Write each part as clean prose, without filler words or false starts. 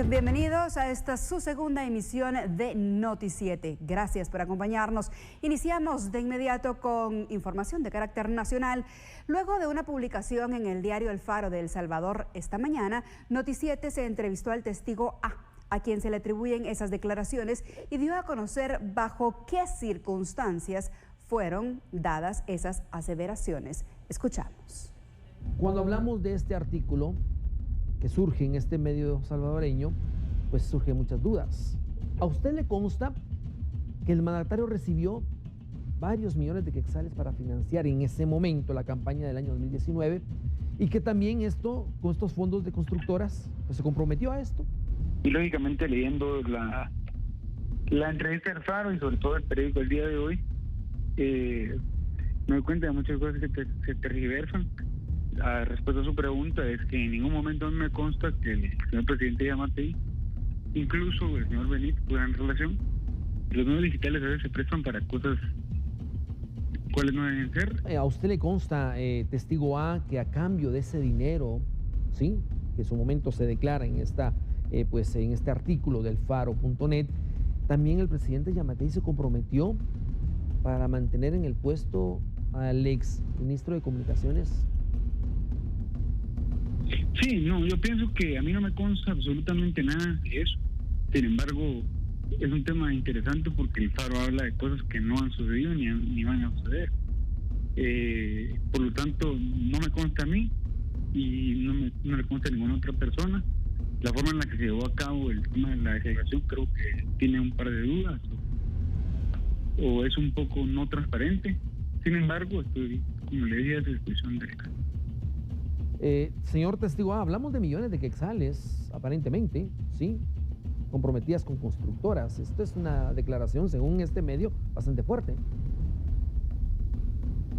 Bienvenidos a esta su segunda emisión de Noti7. Gracias por acompañarnos. Iniciamos de inmediato con información de carácter nacional. Luego de una publicación en el diario El Faro de El Salvador esta mañana, Noti7 se entrevistó al testigo a quien se le atribuyen esas declaraciones y dio a conocer bajo qué circunstancias fueron dadas esas aseveraciones. Escuchamos. Cuando hablamos de este artículo que surge en este medio salvadoreño, pues surgen muchas dudas. ¿A usted le consta que el mandatario recibió varios millones de quetzales para financiar en ese momento la campaña del año 2019 y que también con estos fondos de constructoras, pues se comprometió a esto? Y lógicamente leyendo la entrevista del Faro y sobre todo el periódico El Día de Hoy, me doy cuenta de muchas cosas que se tergiversan. La respuesta a su pregunta es que en ningún momento me consta que el señor presidente Yamatei, incluso el señor Benito, tuvieran relación. Los medios digitales a veces se prestan para cosas cuales no deben ser. ¿A usted le consta, testigo A, que a cambio de ese dinero, sí, que en su momento se declara en en este artículo del Faro.net, también el presidente Yamatei se comprometió para mantener en el puesto al ex ministro de Comunicaciones? Sí, no, yo pienso que a mí no me consta absolutamente nada de eso. Sin embargo, es un tema interesante porque el Faro habla de cosas que no han sucedido ni van a suceder. Por lo tanto, no me consta a mí y no le consta a ninguna otra persona. La forma en la que se llevó a cabo el tema de la declaración creo que tiene un par de dudas o es un poco no transparente. Sin embargo, estoy, como le decía, a su disposición del caso. Señor testigo A, hablamos de millones de quetzales, aparentemente, ¿sí?, comprometidas con constructoras. Esto es una declaración, según este medio, bastante fuerte.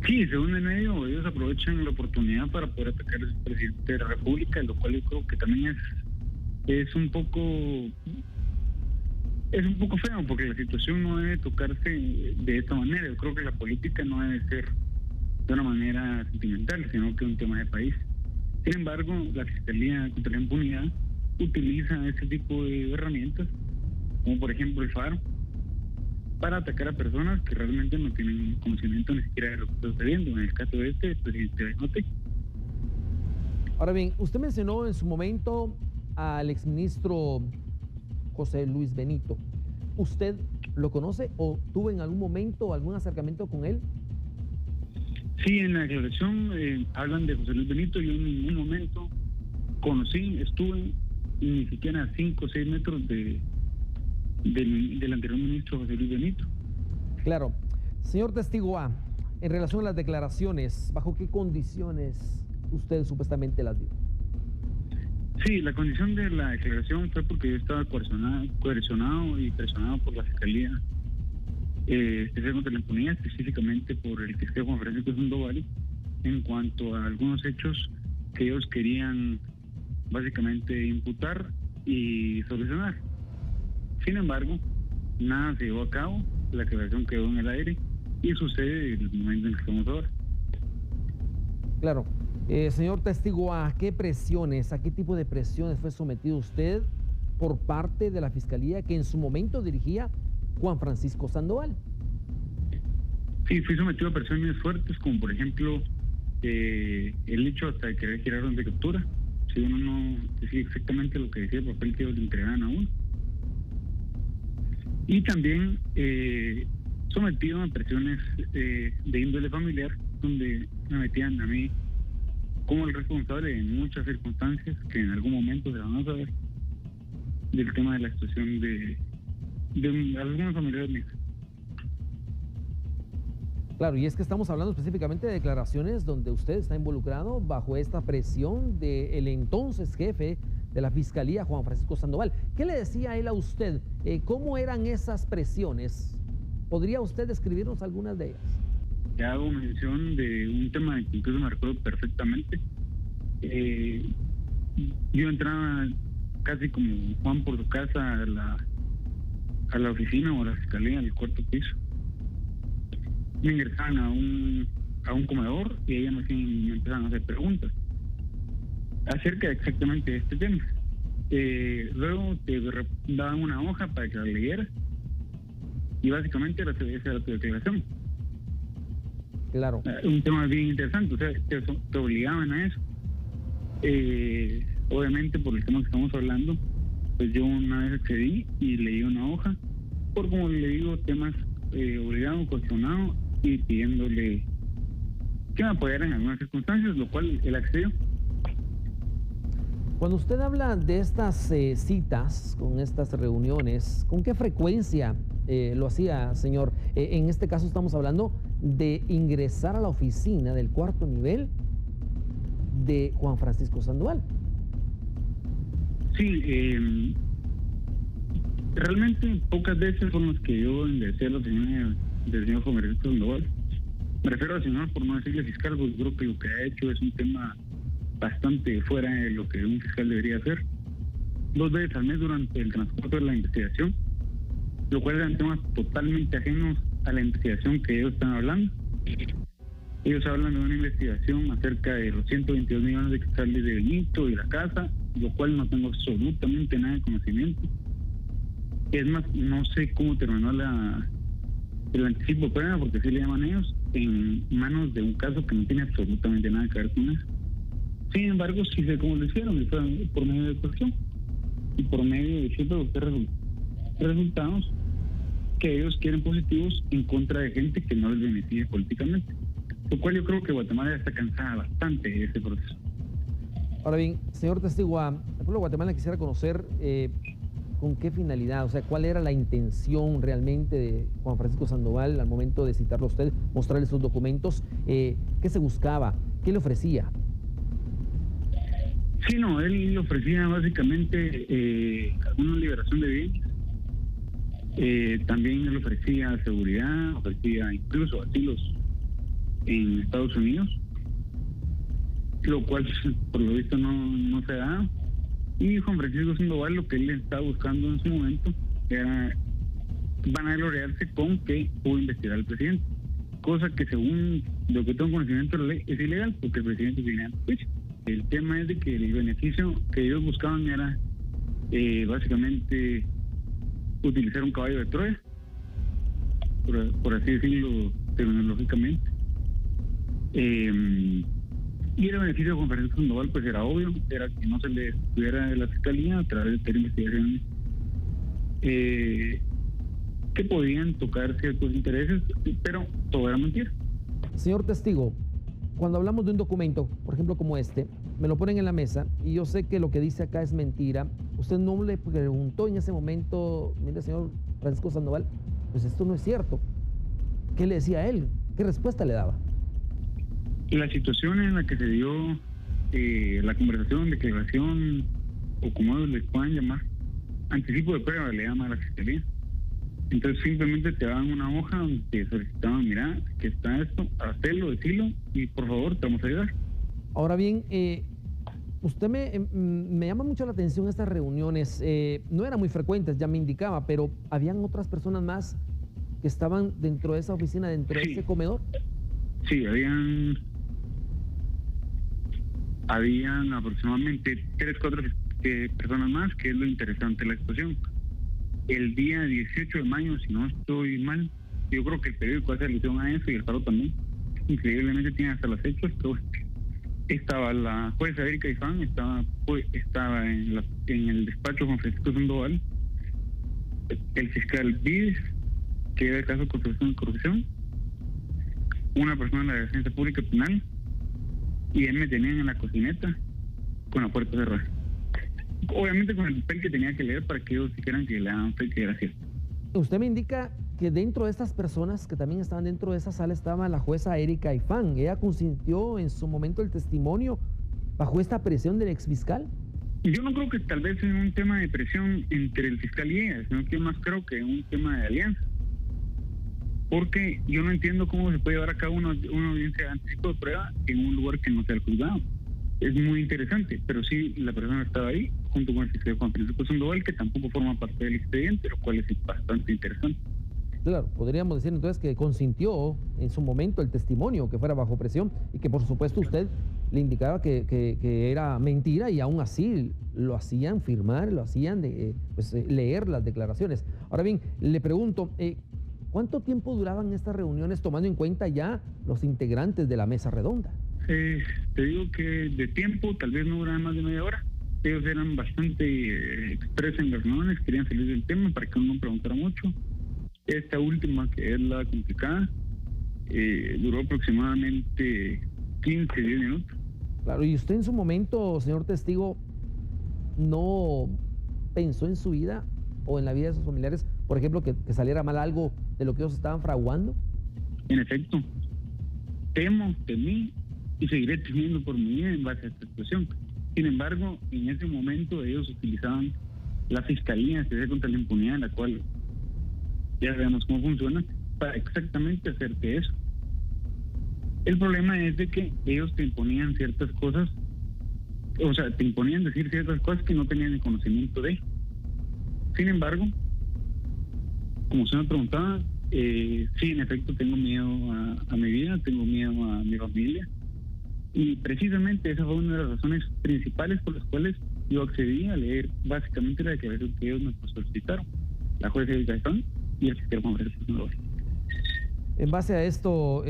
Sí, según el medio, ellos aprovechan la oportunidad para poder atacar al presidente de la República, lo cual yo creo que también es un poco feo, porque la situación no debe tocarse de esta manera. Yo creo que la política no debe ser de una manera sentimental, sino que es un tema de país. Sin embargo, la Fiscalía contra la Impunidad utiliza este tipo de herramientas, como por ejemplo el Faro, para atacar a personas que realmente no tienen conocimiento ni siquiera de lo que está sucediendo. En el caso de el presidente Yamatei. Ahora bien, usted mencionó en su momento al exministro José Luis Benito. ¿Usted lo conoce o tuvo en algún momento algún acercamiento con él? Sí, en la declaración hablan de José Luis Benito. Yo en ningún momento estuve ni siquiera a 5 o 6 metros del anterior ministro José Luis Benito. Claro. Señor testigo A, en relación a las declaraciones, ¿bajo qué condiciones usted supuestamente las dio? Sí, la condición de la declaración fue porque yo estaba coercionado y presionado por la Fiscalía Especial contra la Impunidad, específicamente por el fiscal Juan Francisco Sandoval, en cuanto a algunos hechos que ellos querían básicamente imputar y solucionar. Sin embargo, nada se llevó a cabo, la declaración quedó en el aire y sucede el momento en que estamos ahora. Claro. Señor testigo A, ¿a qué tipo de presiones fue sometido usted por parte de la Fiscalía que en su momento dirigía Juan Francisco Sandoval? Sí, fui sometido a presiones fuertes, como por ejemplo el hecho hasta de querer girar orden de captura, si uno no decía exactamente lo que decía el papel que ellos le entregaban a uno. Y también sometido a presiones de índole familiar, donde me metían a mí como el responsable en muchas circunstancias que en algún momento se van a saber del tema de la situación de algunos familiares míos. Claro, y es que estamos hablando específicamente de declaraciones donde usted está involucrado bajo esta presión del entonces jefe de la Fiscalía, Juan Francisco Sandoval. ¿Qué le decía él a usted? ¿Cómo eran esas presiones? ¿Podría usted describirnos algunas de ellas? Te hago mención de un tema que incluso me recuerdo perfectamente. Yo entraba casi como Juan por su casa a la oficina o a la Fiscalía, al cuarto piso. Me ingresaban a un comedor y ella me empezaban a hacer preguntas acerca de exactamente este tema. Luego te daban una hoja para que la leyeras y básicamente esa era tu declaración. Claro. Un tema bien interesante, o sea, te obligaban a eso. Obviamente por el tema que estamos hablando, pues yo una vez accedí y leí una hoja, por como le digo, temas obligado, cuestionado y pidiéndole que me apoyaran en algunas circunstancias, lo cual él accedió. Cuando usted habla de estas citas, con estas reuniones, ¿con qué frecuencia lo hacía, señor? En este caso estamos hablando de ingresar a la oficina del cuarto nivel de Juan Francisco Sandoval. Sí, realmente pocas veces fueron las que yo ingresé a la oficina del señor Juan Francisco Sandoval. Me refiero al señor por no decirle fiscal, porque creo que lo que ha hecho es un tema bastante fuera de lo que un fiscal debería hacer. 2 veces al mes durante el transporte de la investigación, lo cual eran temas totalmente ajenos a la investigación que ellos están hablando. Ellos hablan de una investigación acerca de los 122 millones de quetzales de Benito y la casa, lo cual no tengo absolutamente nada de conocimiento. Es más, no sé cómo terminó el anticipo de prueba, porque así le llaman ellos, en manos de un caso que no tiene absolutamente nada que ver con eso. Sin embargo, sí sé cómo lo hicieron, y fue por medio de cuestión y por medio de ciertos resultados que ellos quieren positivos en contra de gente que no les beneficia políticamente, lo cual yo creo que Guatemala ya está cansada bastante de ese proceso. Ahora bien, señor testigo, el pueblo de Guatemala quisiera conocer con qué finalidad, o sea, cuál era la intención realmente de Juan Francisco Sandoval al momento de citarlo a usted, mostrarle sus documentos, qué se buscaba, qué le ofrecía. Sí, no, él ofrecía básicamente una liberación de bienes. También él ofrecía seguridad, ofrecía incluso asilos en Estados Unidos, lo cual por lo visto no se da. Y Juan Francisco Sandoval lo que él estaba buscando en su momento era vanagloriarse con que pudo investigar al presidente, cosa que según lo que tengo conocimiento de la ley es ilegal, porque el presidente tiene juicio. El tema es de que el beneficio que ellos buscaban era básicamente utilizar un caballo de Troya, por así decirlo terminológicamente. Y el beneficio de Juan Francisco Sandoval pues era obvio, era que no se le estuviera de la fiscalía a través de investigaciones que podían tocar ciertos intereses, pero todo era mentira. Señor testigo, cuando hablamos de un documento, por ejemplo como este, me lo ponen en la mesa y yo sé que lo que dice acá es mentira. Usted no le preguntó en ese momento, mire señor Francisco Sandoval, pues esto no es cierto. ¿Qué le decía a él? ¿Qué respuesta le daba? La situación en la que se dio la conversación, declaración, o como ellos les puedan llamar, anticipo de prueba le llama a la fiscalía. Entonces simplemente te daban una hoja donde te solicitaban, mira, que está esto, hacelo, decilo, y por favor te vamos a ayudar. Ahora bien, usted me llama mucho la atención estas reuniones, no eran muy frecuentes, ya me indicaba, pero ¿habían otras personas más que estaban dentro de esa oficina, dentro de ese comedor? Sí, habían aproximadamente 3, 4 personas más, que es lo interesante de la situación. El día 18 de mayo, si no estoy mal, yo creo que el periódico hace alusión a eso y el Faro también, increíblemente tiene hasta las fechas, pero estaba la jueza Erika Ifán, estaba en el despacho Juan Francisco Sandoval, el fiscal Vides, que era el caso de construcción y corrupción, una persona de la Defensa Pública Penal, y él me tenían en la cocineta con la puerta cerrada. Obviamente con el papel que tenía que leer para que ellos dijeran que le daban fe que era cierto. Usted me indica que dentro de estas personas que también estaban dentro de esa sala estaba la jueza Erika Ifán. ¿Ella consintió en su momento el testimonio bajo esta presión del exfiscal? Yo no creo que tal vez sea un tema de presión entre el fiscal y ella, sino que más creo que es un tema de alianza. Porque yo no entiendo cómo se puede llevar a cabo una audiencia de anticipo de prueba en un lugar que no sea el juzgado. Es muy interesante, pero sí, la persona estaba ahí, junto con el fiscal Juan Francisco Sandoval, que tampoco forma parte del expediente, lo cual es bastante interesante. Claro, podríamos decir entonces que consintió en su momento el testimonio que fuera bajo presión y que por supuesto usted le indicaba que era mentira y aún así lo hacían firmar, lo hacían leer las declaraciones. Ahora bien, le pregunto, ¿cuánto tiempo duraban estas reuniones tomando en cuenta ya los integrantes de la mesa redonda? Te digo que de tiempo tal vez no duraban más de media hora. Ellos eran bastante expresos en las reuniones, querían salir del tema para que uno no preguntara mucho. Esta última, que es la complicada, duró aproximadamente 15, 10 minutos. Claro, y usted en su momento, señor testigo, ¿no pensó en su vida o en la vida de sus familiares, por ejemplo, que saliera mal algo de lo que ellos estaban fraguando? En efecto, temí y seguiré temiendo por mi vida en base a esta situación. Sin embargo, en ese momento ellos utilizaban la Fiscalía Especial contra la Impunidad, la cual ya sabemos cómo funciona, para exactamente hacerte eso. El problema es de que ellos te imponían ciertas cosas, o sea, te imponían decir ciertas cosas que no tenían el conocimiento de. Sin embargo, como usted me preguntaba, sí, en efecto tengo miedo a mi vida, tengo miedo a mi familia, y precisamente esa fue una de las razones principales por las cuales yo accedí a leer básicamente la declaración que ellos me solicitaron, la jueza Erika Gaitán y el fiscal Juan Francisco Sandoval. En base a esto,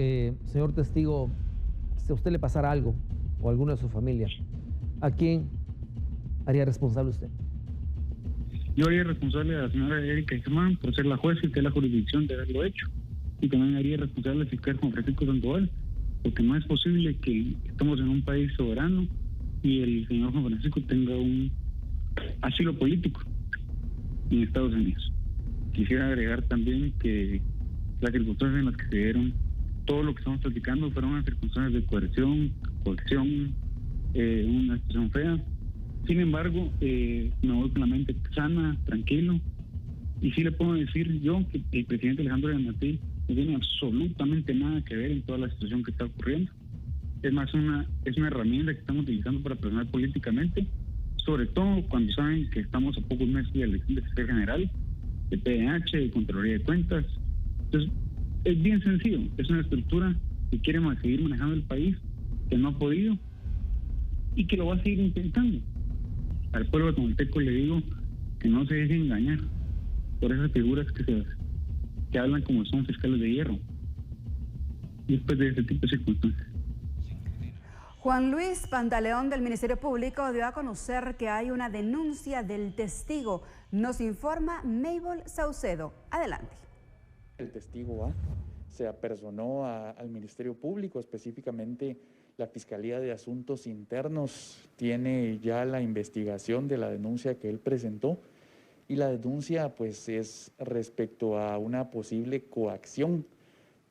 señor testigo, si a usted le pasara algo o a alguno de su familia, ¿a quién haría responsable usted? Yo haría responsable a la señora Erika Gaitán por ser la jueza y tener la jurisdicción de haberlo hecho. Y también haría responsable al fiscal Juan Francisco Sandoval, porque no es posible que estemos en un país soberano y el señor Juan Francisco tenga un asilo político en Estados Unidos. Quisiera agregar también que las circunstancias en las que se dieron todo lo que estamos platicando fueron unas circunstancias de coerción, una situación fea. Sin embargo, me voy con la mente sana, tranquilo, y sí le puedo decir yo que el presidente Alejandro Yamatei no tiene absolutamente nada que ver en toda la situación que está ocurriendo. Es más, es una herramienta que estamos utilizando para presionar políticamente, sobre todo cuando saben que estamos a pocos meses de la elección de fiscal general, de PDH, de Contraloría de Cuentas. Entonces, es bien sencillo, es una estructura que quiere seguir manejando el país, que no ha podido y que lo va a seguir intentando. Al pueblo guatemalteco le digo que no se deje engañar por esas figuras que hablan como son fiscales de hierro y después de ese tipo de circunstancias. Juan Luis Pantaleón del Ministerio Público dio a conocer que hay una denuncia del testigo. Nos informa Mabel Saucedo. Adelante. El testigo A se apersonó al Ministerio Público, específicamente la Fiscalía de Asuntos Internos tiene ya la investigación de la denuncia que él presentó, y la denuncia pues es respecto a una posible coacción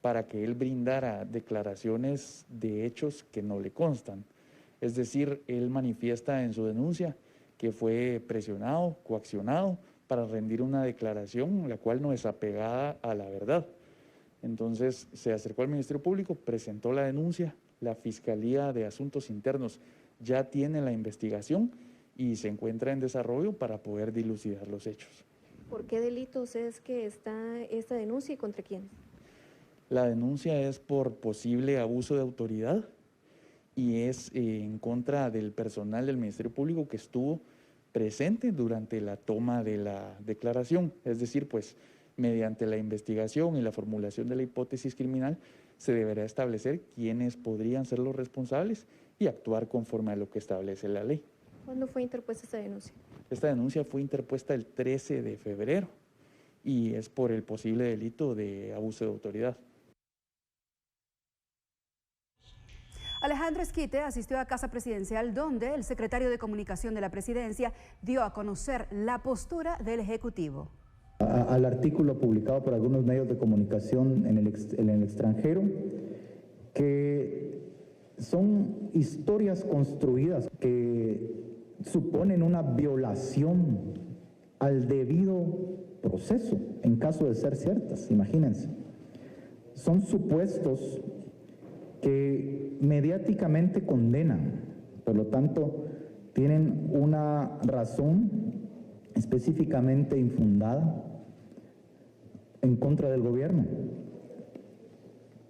para que él brindara declaraciones de hechos que no le constan. Es decir, él manifiesta en su denuncia que fue presionado, coaccionado para rendir una declaración la cual no es apegada a la verdad. Entonces se acercó al Ministerio Público, presentó la denuncia, la Fiscalía de Asuntos Internos ya tiene la investigación y se encuentra en desarrollo para poder dilucidar los hechos. ¿Por qué delitos es que está esta denuncia y contra quién? La denuncia es por posible abuso de autoridad y es en contra del personal del Ministerio Público que estuvo presente durante la toma de la declaración. Es decir, pues mediante la investigación y la formulación de la hipótesis criminal se deberá establecer quiénes podrían ser los responsables y actuar conforme a lo que establece la ley. ¿Cuándo fue interpuesta esta denuncia? Esta denuncia fue interpuesta el 13 de febrero y es por el posible delito de abuso de autoridad. Alejandro Esquite asistió a Casa Presidencial, donde el secretario de Comunicación de la Presidencia dio a conocer la postura del Ejecutivo. Al artículo publicado por algunos medios de comunicación en el extranjero, que son historias construidas que suponen una violación al debido proceso, en caso de ser ciertas, imagínense. Son supuestos que mediáticamente condenan, por lo tanto, tienen una razón específicamente infundada en contra del gobierno.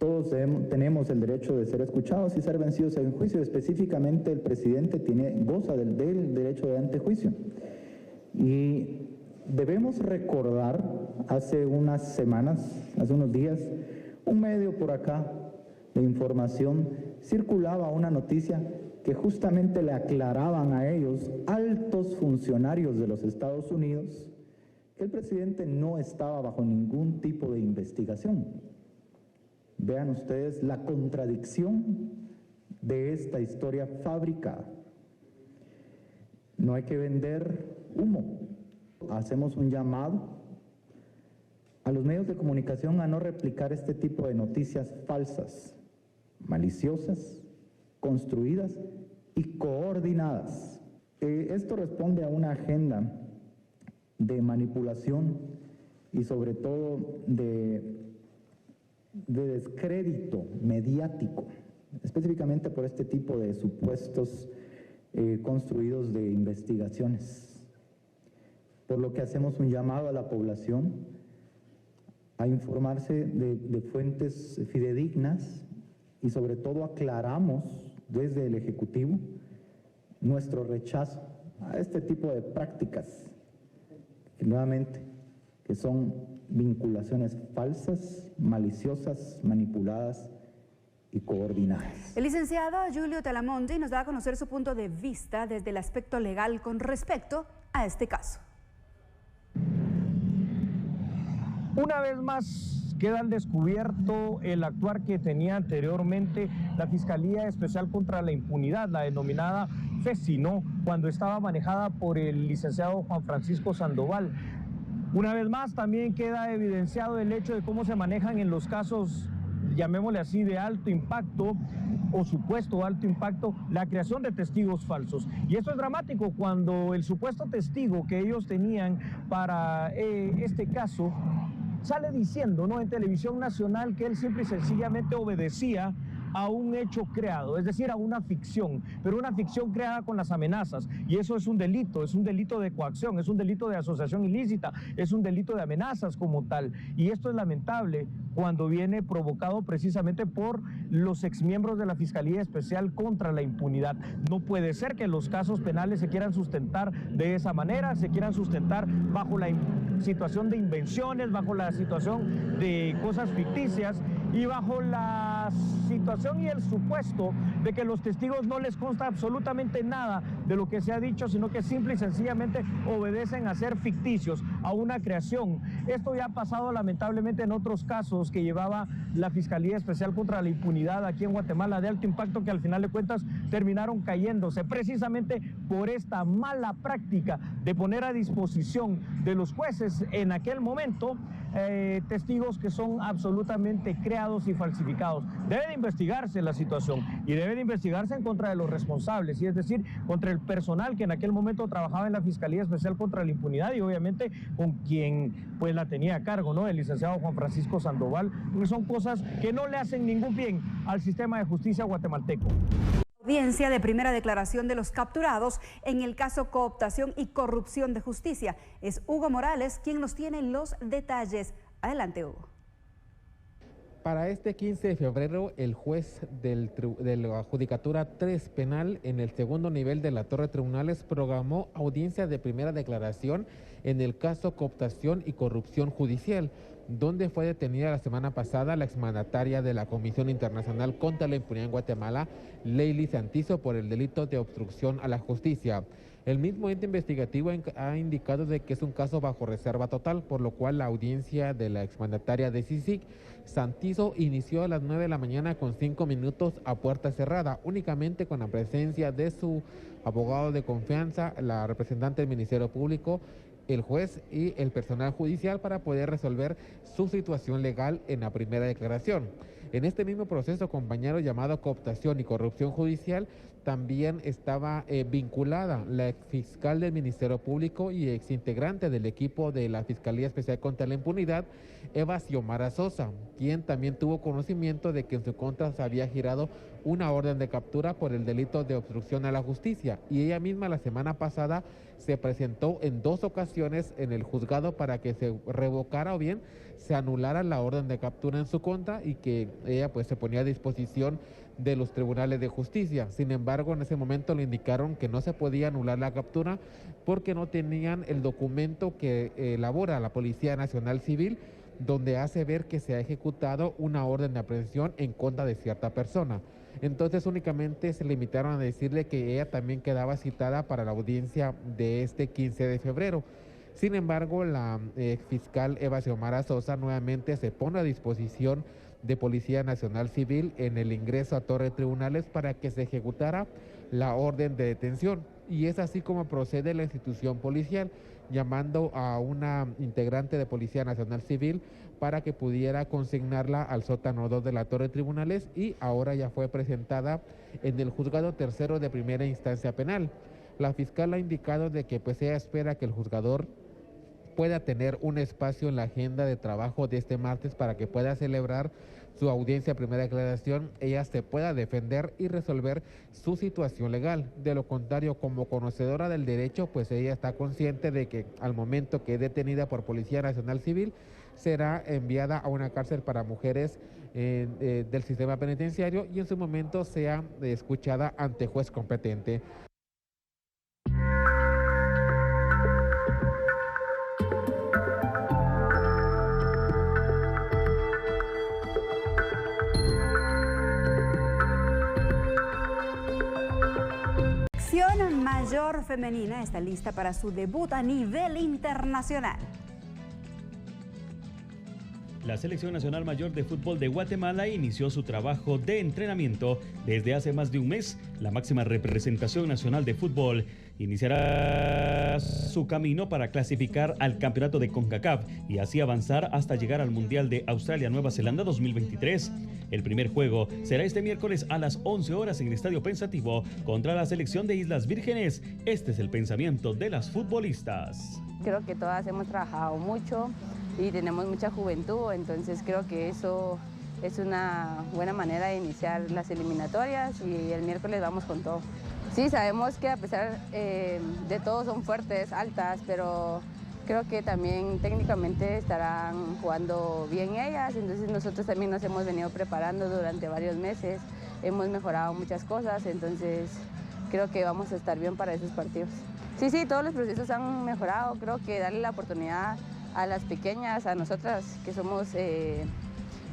Todos tenemos el derecho de ser escuchados y ser vencidos en juicio. Específicamente el presidente goza del derecho de antejuicio. Y debemos recordar, hace unas semanas, hace unos días, un medio por acá de información circulaba una noticia que justamente le aclaraban a ellos, altos funcionarios de los Estados Unidos, que el presidente no estaba bajo ningún tipo de investigación. Vean ustedes la contradicción de esta historia fabricada. No hay que vender humo. Hacemos un llamado a los medios de comunicación a no replicar este tipo de noticias falsas, maliciosas, construidas y coordinadas. Esto responde a una agenda de manipulación y sobre todo de descrédito mediático, específicamente por este tipo de supuestos construidos de investigaciones. Por lo que hacemos un llamado a la población a informarse de fuentes fidedignas y sobre todo aclaramos desde el Ejecutivo nuestro rechazo a este tipo de prácticas, que nuevamente, que son vinculaciones falsas, maliciosas, manipuladas y coordinadas. El licenciado Giulio Talamonte nos da a conocer su punto de vista desde el aspecto legal con respecto a este caso. Una vez más queda al descubierto el actuar que tenía anteriormente la Fiscalía Especial contra la Impunidad, la denominada FESI, cuando estaba manejada por el licenciado Juan Francisco Sandoval. Una vez más también queda evidenciado el hecho de cómo se manejan en los casos, llamémosle así, de alto impacto o supuesto alto impacto, la creación de testigos falsos. Y esto es dramático cuando el supuesto testigo que ellos tenían para este caso sale diciendo, en televisión nacional, que él simple y sencillamente obedecía a un hecho creado, es decir, a una ficción, pero una ficción creada con las amenazas, y eso es un delito de coacción, es un delito de asociación ilícita, es un delito de amenazas como tal, y esto es lamentable cuando viene provocado precisamente por los exmiembros de la Fiscalía Especial contra la Impunidad. No puede ser que los casos penales se quieran sustentar de esa manera, se quieran sustentar bajo la situación de invenciones, bajo la situación de cosas ficticias y bajo la situación y el supuesto de que los testigos no les consta absolutamente nada de lo que se ha dicho, sino que simple y sencillamente obedecen a ser ficticios, a una creación. Esto ya ha pasado lamentablemente en otros casos que llevaba la Fiscalía Especial contra la Impunidad aquí en Guatemala de alto impacto, que al final de cuentas terminaron cayéndose precisamente por esta mala práctica de poner a disposición de los jueces en aquel momento testigos que son absolutamente creados y falsificados. Debe de investigarse la situación y debe de investigarse en contra de los responsables, y es decir, contra el personal que en aquel momento trabajaba en la Fiscalía Especial contra la Impunidad y obviamente con quien pues la tenía a cargo, el licenciado Juan Francisco Sandoval, porque son cosas que no le hacen ningún bien al sistema de justicia guatemalteco. Audiencia de primera declaración de los capturados en el caso cooptación y corrupción de justicia. Es Hugo Morales quien nos tiene los detalles. Adelante, Hugo. Para este 15 de febrero, el juez de la Judicatura 3 Penal en el segundo nivel de la Torre de Tribunales programó audiencia de primera declaración en el caso cooptación y corrupción judicial, donde fue detenida la semana pasada la exmandataria de la Comisión Internacional contra la Impunidad en Guatemala, Leili Santizo, por el delito de obstrucción a la justicia. El mismo ente investigativo ha indicado de que es un caso bajo reserva total, por lo cual la audiencia de la exmandataria de CICIG, Santizo, inició a las 9 de la mañana con 5 minutos a puerta cerrada, únicamente con la presencia de su abogado de confianza, la representante del Ministerio Público, el juez y el personal judicial, para poder resolver su situación legal en la primera declaración. En este mismo proceso, compañero, llamado cooptación y corrupción judicial, también estaba vinculada la exfiscal del Ministerio Público y exintegrante del equipo de la Fiscalía Especial contra la Impunidad, Eva Xiomara Sosa, quien también tuvo conocimiento de que en su contra se había girado una orden de captura por el delito de obstrucción a la justicia, y ella misma la semana pasada se presentó en 2 ocasiones en el juzgado para que se revocara o bien se anulara la orden de captura en su contra y que ella pues se ponía a disposición de los tribunales de justicia. Sin embargo, en ese momento le indicaron que no se podía anular la captura porque no tenían el documento que elabora la Policía Nacional Civil, donde hace ver que se ha ejecutado una orden de aprehensión en contra de cierta persona. Entonces únicamente se limitaron a decirle que ella también quedaba citada para la audiencia de este 15 de febrero. Sin embargo, la fiscal Eva Xiomara Sosa nuevamente se pone a disposición de Policía Nacional Civil en el ingreso a Torre de Tribunales para que se ejecutara la orden de detención. Y es así como procede la institución policial, llamando a una integrante de Policía Nacional Civil para que pudiera consignarla al sótano 2 de la Torre de Tribunales, y ahora ya fue presentada en el juzgado tercero de primera instancia penal. La fiscal ha indicado de que pues ella espera que el juzgador pueda tener un espacio en la agenda de trabajo de este martes para que pueda celebrar su audiencia de primera declaración, ella se pueda defender y resolver su situación legal. De lo contrario, como conocedora del derecho, pues ella está consciente de que al momento que es detenida por Policía Nacional Civil, será enviada a una cárcel para mujeres del sistema penitenciario y en su momento sea escuchada ante juez competente. Selección mayor femenina está lista para su debut a nivel internacional. La Selección Nacional Mayor de Fútbol de Guatemala inició su trabajo de entrenamiento desde hace más de un mes. La máxima representación nacional de fútbol iniciará su camino para clasificar al campeonato de CONCACAF y así avanzar hasta llegar al Mundial de Australia-Nueva Zelanda 2023. El primer juego será este miércoles a las 11 horas en el Estadio Pensativo contra la selección de Islas Vírgenes. Este es el pensamiento de las futbolistas. Creo que todas hemos trabajado mucho y tenemos mucha juventud, entonces creo que eso es una buena manera de iniciar las eliminatorias y el miércoles vamos con todo. Sí, sabemos que a pesar de todo son fuertes, altas, pero creo que también técnicamente estarán jugando bien ellas, entonces nosotros también nos hemos venido preparando durante varios meses, hemos mejorado muchas cosas, entonces creo que vamos a estar bien para esos partidos. Sí, todos los procesos han mejorado, creo que darle la oportunidad a las pequeñas, a nosotras que somos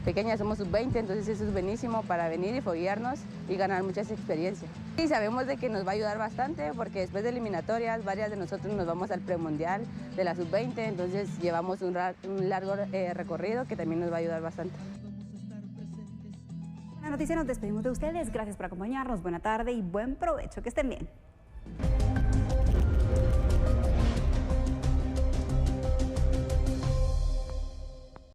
pequeñas, somos sub-20, entonces eso es buenísimo para venir y foguearnos y ganar muchas experiencias. Y sabemos de que nos va a ayudar bastante porque después de eliminatorias, varias de nosotros nos vamos al premundial de la sub-20, entonces llevamos un largo recorrido que también nos va a ayudar bastante. La noticia nos despedimos de ustedes, gracias por acompañarnos, buena tarde y buen provecho, que estén bien.